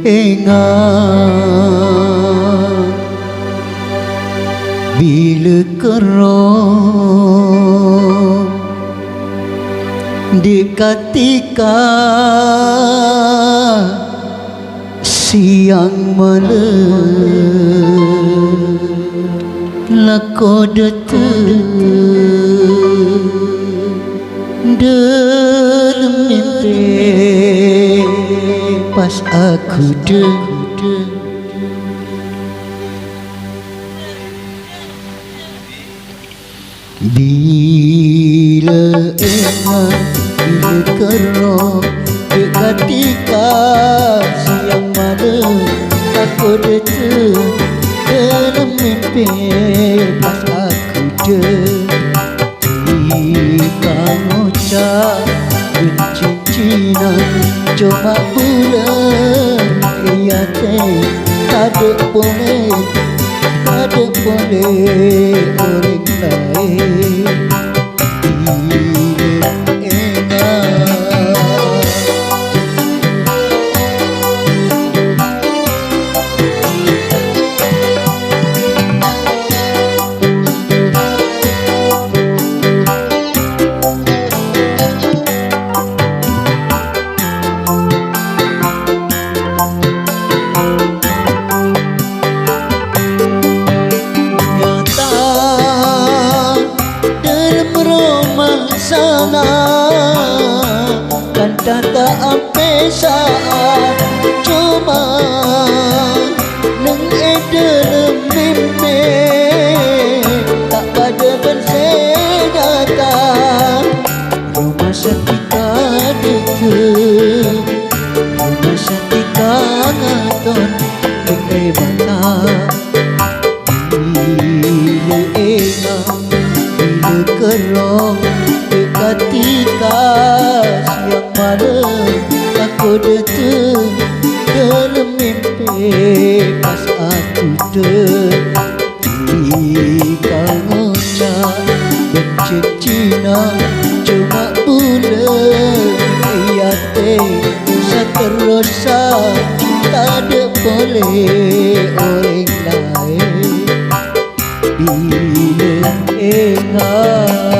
ingat bila kerong di ketika siang malam lako dalam mimpi pas aku bila ingat bila kerong di ketika siang malam aku dalam mimpi pas aku ngucap cincinan cuma bulan iya teh tak boleh orang lain sana kan tak sampai saat cuma neng dalam mimpi tak pada bersegata rumah sakit dekat rumah sakit ngaton dengan mata bila ingat bila kerong ketika siang malam aku dalam mimpi pas aku ketika ngucap bencincina cuma bulan iya teh seterusnya tak ada boleh orang lain bila ingat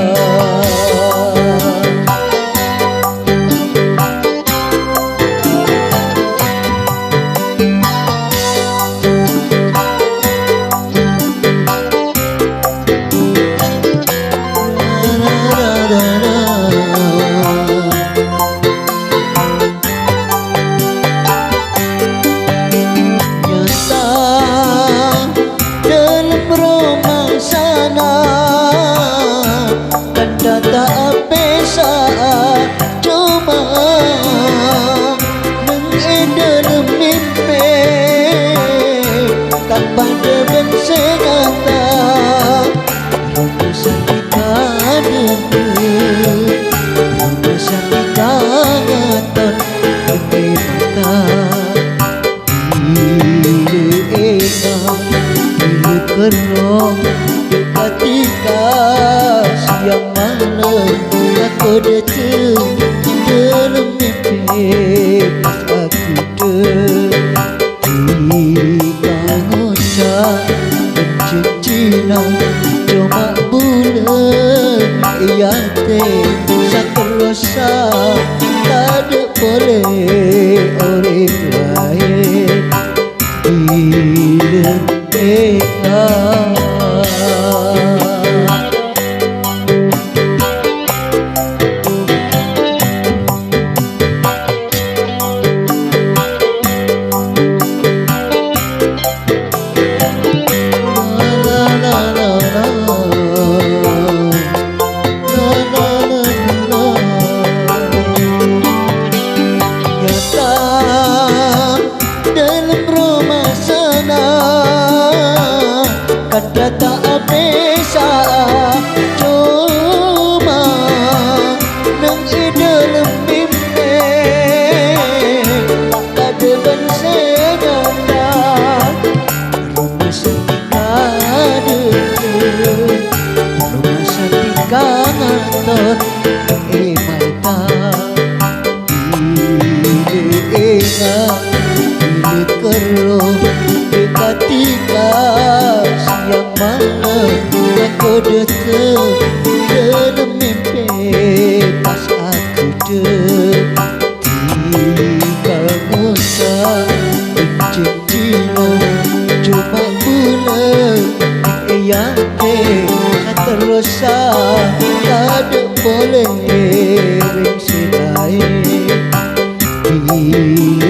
pada bersegata rumah sakit rumah sakit ngaton dengan mata bila ingat bila kerong di ketika siang malam aku dalam mimpi pas aku cincinan cuma bulan iya teh seterusnya tak ada boleh orang lain bila ingat hati